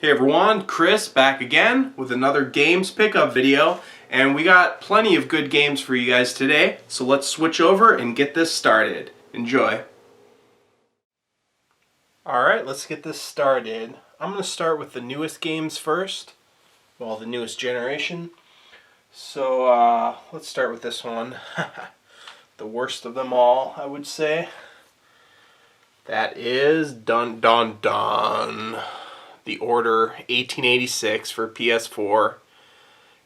Hey everyone, Chris back again with another games pickup video, and we got plenty of good games for you guys today, so let's switch over and get this started. Enjoy. Alright, let's get this started. I'm going to start with the newest games first, well, the newest generation. So let's start with this one. The worst of them all, I would say. That is Dun Dun Dun. The Order 1886 for PS4.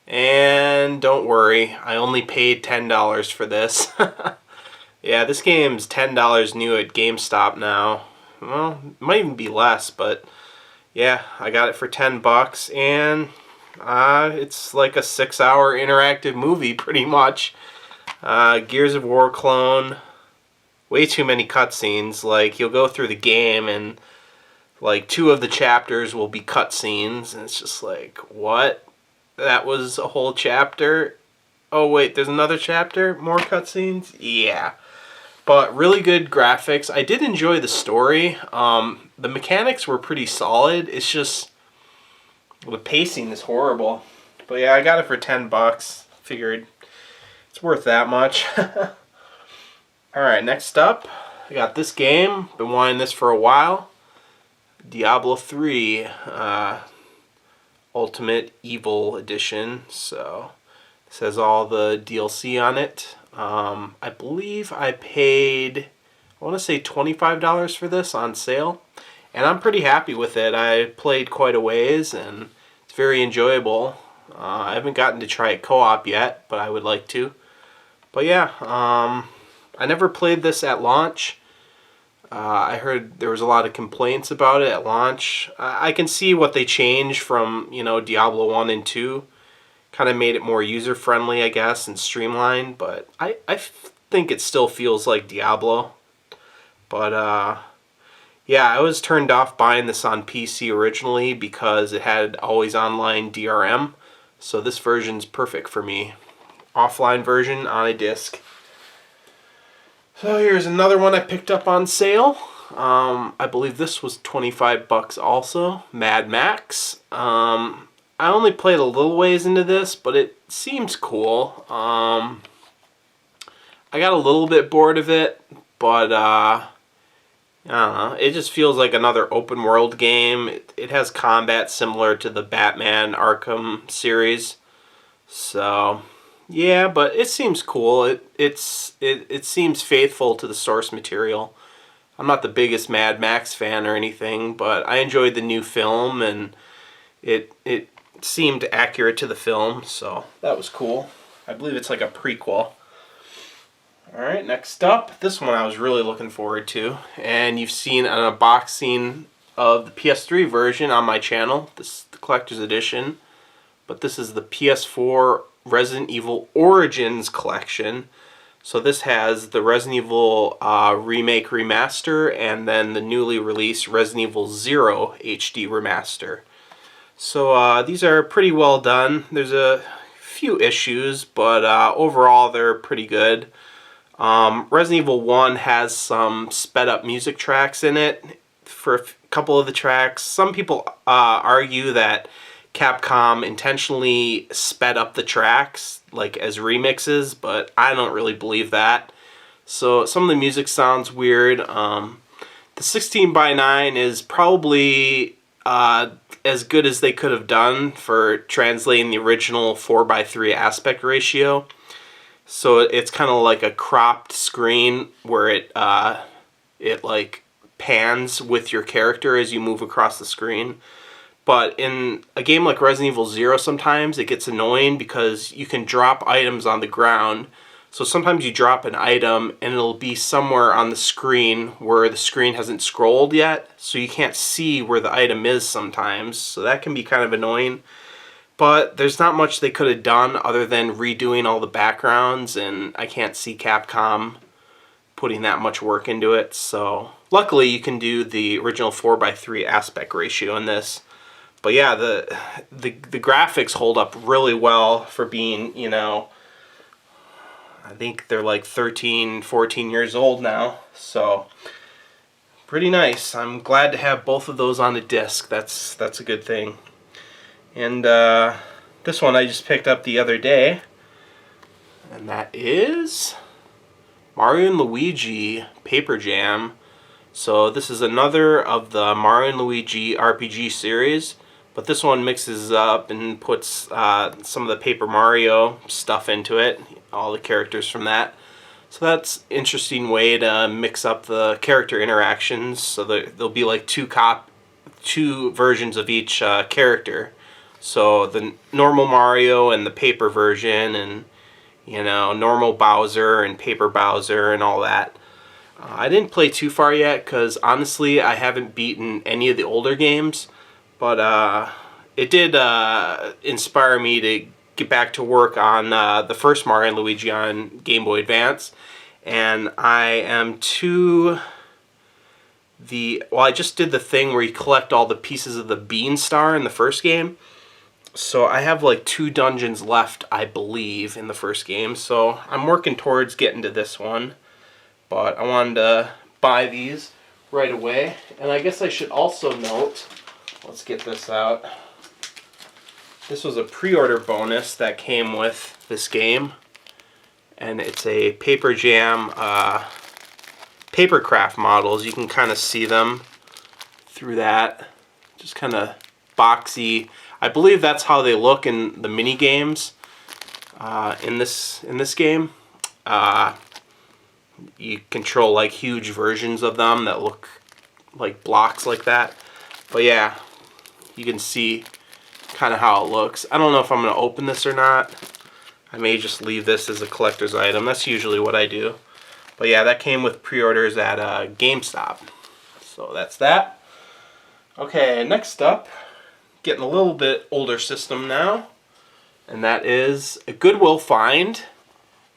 And don't worry, I only paid $10 for this. Yeah, this game's $10 new at GameStop now. Well, it might even be less, but yeah, I got it for $10, and it's like a 6-hour interactive movie, pretty much. Gears of War clone. Way too many cutscenes. Like, you'll go through the game and like 2 of the chapters will be cutscenes, and it's just like, what? That was a whole chapter? Oh wait, there's another chapter? More cutscenes? Yeah. But really good graphics. I did enjoy the story. The mechanics were pretty solid. It's just, the pacing is horrible. But yeah, I got it for $10. Figured it's worth that much. Alright, next up, I got this game. Been wanting this for a while. Diablo III Ultimate Evil Edition. So this has all the DLC on it. I believe I paid, I want to say $25 for this on sale, and I'm pretty happy with it. I played quite a ways and it's very enjoyable. I haven't gotten to try it co-op yet, but I would like to. But yeah, I never played this at launch. I heard there was a lot of complaints about it at launch. I can see what they changed from, Diablo 1 and 2. Kind of made it more user-friendly, I guess, and streamlined. But I think it still feels like Diablo. But, yeah, I was turned off buying this on PC originally because it had always online DRM. So this version's perfect for me. Offline version on a disc. So here's another one I picked up on sale. I believe this was $25 also. Mad Max. I only played a little ways into this, but it seems cool. I got a little bit bored of it, but I don't know. It just feels like another open world game. It has combat similar to the Batman Arkham series. So yeah, but it seems cool. It seems faithful to the source material. I'm not the biggest Mad Max fan or anything, but I enjoyed the new film, and it seemed accurate to the film, so that was cool. I believe it's like a prequel. Alright, next up, this one I was really looking forward to, and you've seen an unboxing of the PS3 version on my channel. This is the collector's edition, but this is the PS4 Resident Evil Origins collection. So this has the Resident Evil Remake Remaster, and then the newly released Resident Evil 0 HD Remaster. So these are pretty well done. There's a few issues, but overall they're pretty good. Resident Evil 1 has some sped up music tracks in it for a couple of the tracks. Some people argue that Capcom intentionally sped up the tracks, like as remixes, but I don't really believe that. So some of the music sounds weird. The 16:9 is probably as good as they could have done for translating the original 4:3 aspect ratio. So it's kind of like a cropped screen where it like pans with your character as you move across the screen. But in a game like Resident Evil 0, sometimes it gets annoying because you can drop items on the ground. So sometimes you drop an item and it'll be somewhere on the screen where the screen hasn't scrolled yet, so you can't see where the item is sometimes. So that can be kind of annoying. But there's not much they could have done other than redoing all the backgrounds, and I can't see Capcom putting that much work into it. So luckily you can do the original 4:3 aspect ratio in this. But yeah, the graphics hold up really well for being, I think they're like 13, 14 years old now. So pretty nice. I'm glad to have both of those on a disc. That's a good thing. And this one I just picked up the other day, and that is Mario and Luigi Paper Jam. So this is another of the Mario and Luigi RPG series, but this one mixes up and puts some of the Paper Mario stuff into it, all the characters from that. So that's an interesting way to mix up the character interactions. So there'll be like two versions of each character. So the normal Mario and the paper version, and normal Bowser and Paper Bowser and all that. I didn't play too far yet because honestly I haven't beaten any of the older games, but it did inspire me to get back to work on the first Mario and Luigi on Game Boy Advance, and I am I just did the thing where you collect all the pieces of the Bean Star in the first game. So I have like 2 dungeons left, I believe, in the first game. So I'm working towards getting to this one. But I wanted to buy these right away. And I guess I should also note, let's get this out. This was a pre-order bonus that came with this game. And it's a Paper Jam Papercraft Models. You can kind of see them through that. Just kind of boxy. I believe that's how they look in the mini games. In this game, you control like huge versions of them that look like blocks like that. But yeah, you can see kind of how it looks. I don't know if I'm going to open this or not. I may just leave this as a collector's item. That's usually what I do. But yeah, that came with pre-orders at GameStop. So that's that. Okay, next up, getting a little bit older system now, and that is a Goodwill find,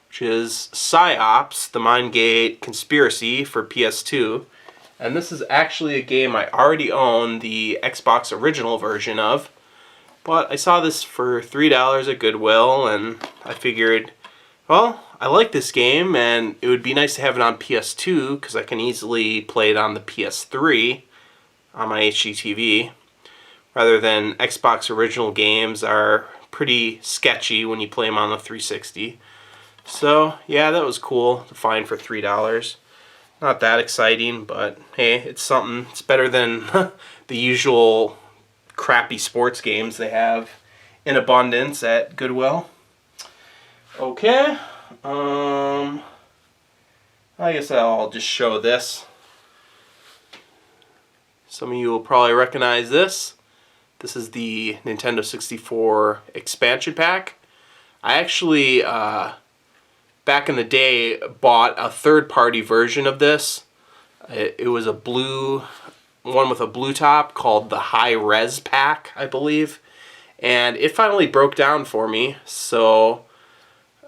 which is Psyops, the Mindgate Conspiracy for PS2. And this is actually a game I already own the Xbox original version of, but I saw this for $3 at Goodwill, and I figured, well, I like this game, and it would be nice to have it on PS2, because I can easily play it on the PS3 on my HDTV. Rather than Xbox original games are pretty sketchy when you play them on the 360. So yeah, that was cool to find for $3. Not that exciting, but hey, it's something. It's better than the usual crappy sports games they have in abundance at Goodwill. Okay, I guess I'll just show this. Some of you will probably recognize this. This is the Nintendo 64 expansion pack. I actually, back in the day, bought a third-party version of this. It was a blue one with a blue top called the High Res Pack, I believe. And it finally broke down for me. So,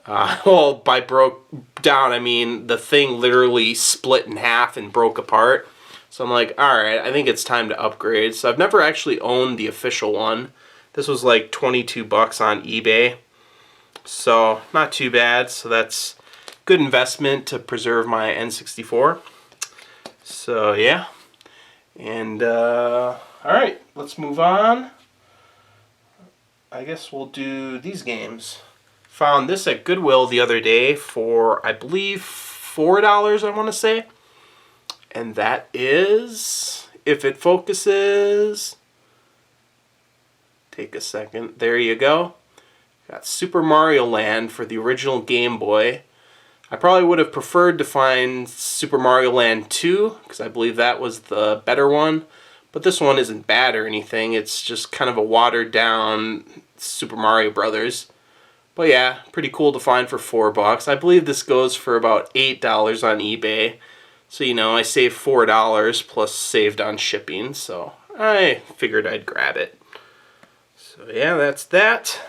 well, by broke down, I mean the thing literally split in half and broke apart. So I'm like, alright, I think it's time to upgrade. So I've never actually owned the official one. This was like 22 bucks on eBay. So, not too bad. So that's good investment to preserve my N64. So, yeah. And, alright, let's move on. I guess we'll do these games. Found this at Goodwill the other day for, I believe, $4, I want to say. And that is, if it focuses, take a second, there you go. Got Super Mario Land for the original Game Boy. I probably would have preferred to find Super Mario Land 2, because I believe that was the better one. But this one isn't bad or anything, it's just kind of a watered down Super Mario Brothers. But yeah, pretty cool to find for $4. I believe this goes for about $8 on eBay. So, you know, I saved $4 plus saved on shipping, so I figured I'd grab it. So yeah, that's that.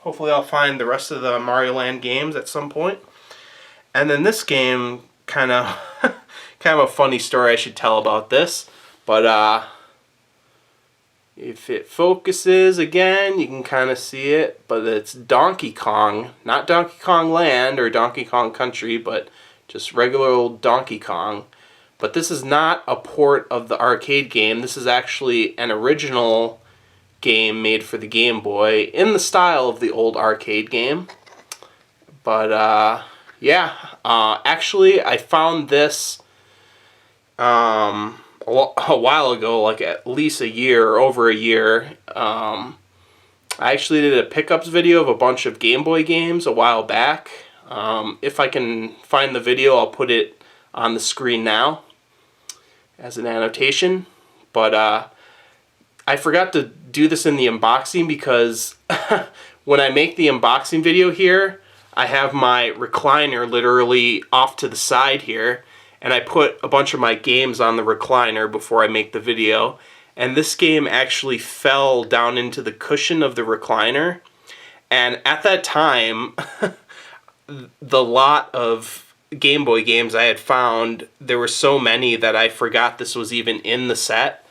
Hopefully I'll find the rest of the Mario Land games at some point. And then this game, kind of a funny story I should tell about this. But if it focuses again, you can kind of see it. But it's Donkey Kong, not Donkey Kong Land or Donkey Kong Country, but just regular old Donkey Kong. But this is not a port of the arcade game. This is actually an original game made for the Game Boy in the style of the old arcade game. But yeah, actually I found this a while ago, like at least a year or over a year. I actually did a pickups video of a bunch of Game Boy games a while back. If I can find the video, I'll put it on the screen now as an annotation. But I forgot to do this in the unboxing because when I make the unboxing video here, I have my recliner literally off to the side here, and I put a bunch of my games on the recliner before I make the video. And this game actually fell down into the cushion of the recliner. And at that time, the lot of Game Boy games I had found, there were so many that I forgot this was even in the set.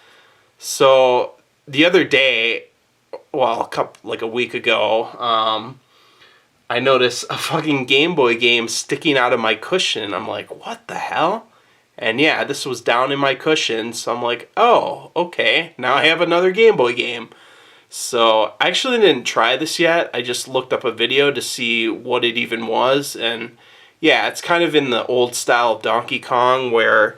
So the other day, well, like a week ago, I noticed a fucking Game Boy game sticking out of my cushion. I'm like, what the hell? And yeah, this was down in my cushion, so I'm like, oh, okay, now I have another Game Boy game. So I actually didn't try this yet. I just looked up a video to see what it even was, and yeah, it's kind of in the old style of Donkey Kong where,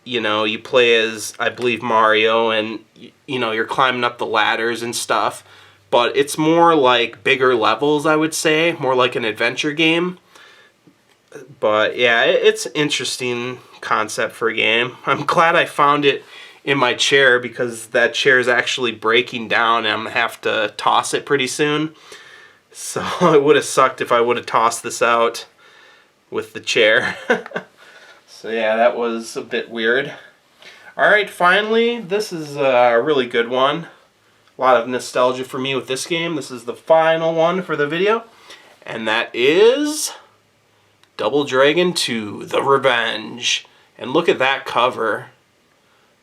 you know, you play as, I believe, Mario, and, you know, you're climbing up the ladders and stuff. But it's more like bigger levels, I would say, more like an adventure game. But yeah, it's an interesting concept for a game. I'm glad I found it in my chair because that chair is actually breaking down and I'm going to have to toss it pretty soon. So it would have sucked if I would have tossed this out with the chair. So yeah, that was a bit weird. Alright, finally, this is a really good one. A lot of nostalgia for me with this game. This is the final one for the video. And that is Double Dragon 2: The Revenge. And look at that cover.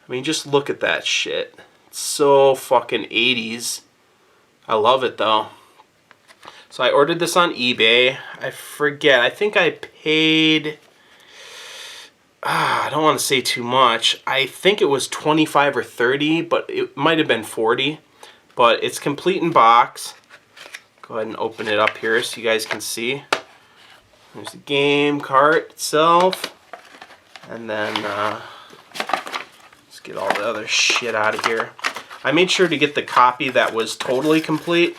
I mean, just look at that shit. It's so fucking 80s. I love it though. So I ordered this on eBay. I forget. I think I paid... I don't want to say too much. I think it was 25 or 30, but it might have been 40. But it's complete in box. Go ahead and open it up here so you guys can see. There's the game cart itself. And then, let's get all the other shit out of here. I made sure to get the copy that was totally complete.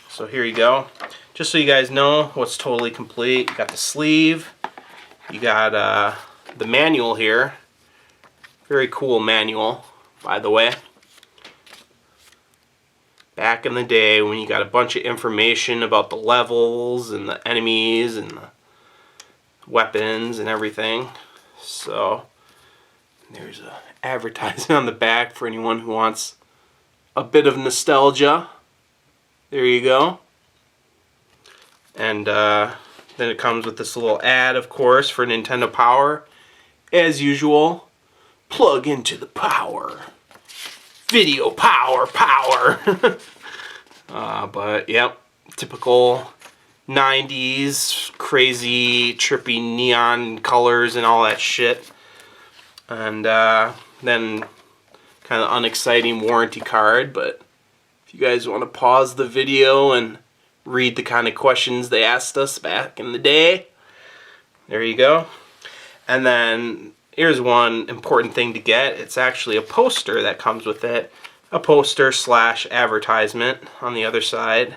So here you go. Just so you guys know what's totally complete. You got the sleeve. You got the manual here. Very cool manual, by the way. Back in the day when you got a bunch of information about the levels and the enemies and the weapons and everything. So there's an advertisement on the back for anyone who wants a bit of nostalgia. There you go. And then it comes with this little ad, of course, for Nintendo Power. As usual, plug into the power. Video power. But yep, typical 90s crazy trippy neon colors and all that shit. And then kind of unexciting warranty card. But if you guys want to pause the video and read the kind of questions they asked us back in the day, there you go. And then here's one important thing to get. It's actually a poster that comes with it. A poster / advertisement on the other side.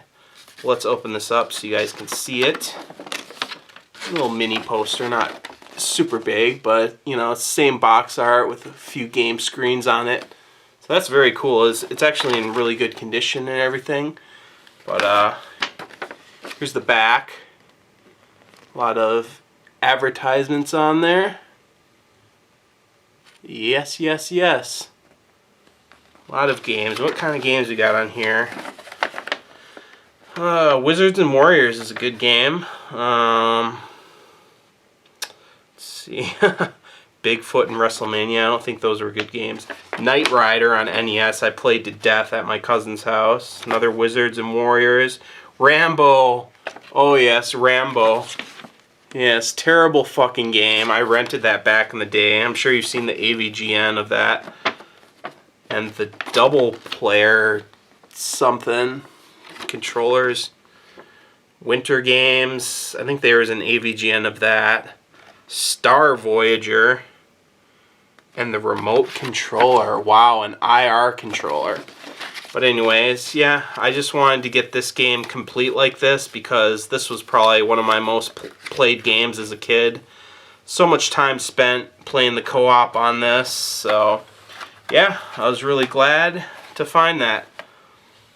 Let's open this up so you guys can see it. A little mini poster, not super big, but you know, it's the same box art with a few game screens on it. So that's very cool. It's actually in really good condition and everything. But here's the back. A lot of advertisements on there. Yes. A lot of games. What kind of games we got on here? Wizards and Warriors is a good game. Let's see. Bigfoot and WrestleMania. I don't think those were good games. Knight Rider on NES. I played to death at my cousin's house. Another Wizards and Warriors. Rambo. Oh yes, Rambo. Yes, terrible fucking game. I rented that back in the day. I'm sure you've seen the AVGN of that. And the double player something controllers. Winter Games. I think there was an AVGN of that. Star Voyager. And the remote controller. Wow, an IR controller. But anyways, yeah, I just wanted to get this game complete like this because this was probably one of my most played games as a kid. So much time spent playing the co-op on this, so yeah, I was really glad to find that.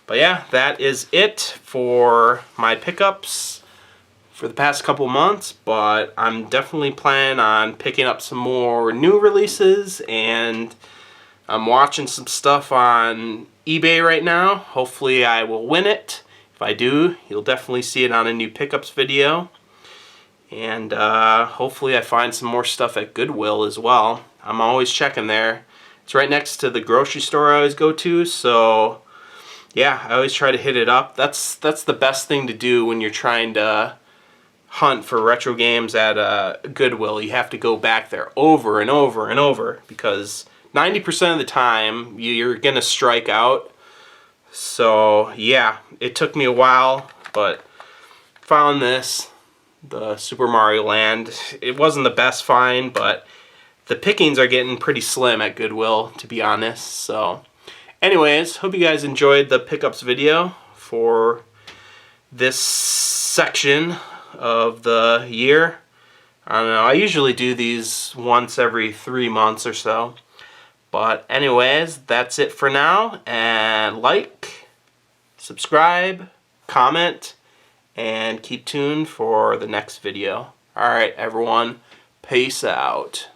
But yeah, that is it for my pickups for the past couple months, but I'm definitely planning on picking up some more new releases, and I'm watching some stuff on eBay right now. Hopefully I will win it. If I do, you'll definitely see it on a new pickups video. And hopefully I find some more stuff at Goodwill as well. I'm always checking there. It's right next to the grocery store I always go to, so yeah, I always try to hit it up. That's the best thing to do when you're trying to hunt for retro games at Goodwill. You have to go back there over and over and over because 90% of the time you're gonna strike out. So yeah, it took me a while, but found this, the Super Mario Land. It wasn't the best find, but the pickings are getting pretty slim at Goodwill, to be honest. So anyways, hope you guys enjoyed the pickups video for this section of the year. I don't know, I usually do these once every 3 months or so. But anyways, that's it for now. And like, subscribe, comment, and keep tuned for the next video. Alright everyone, peace out.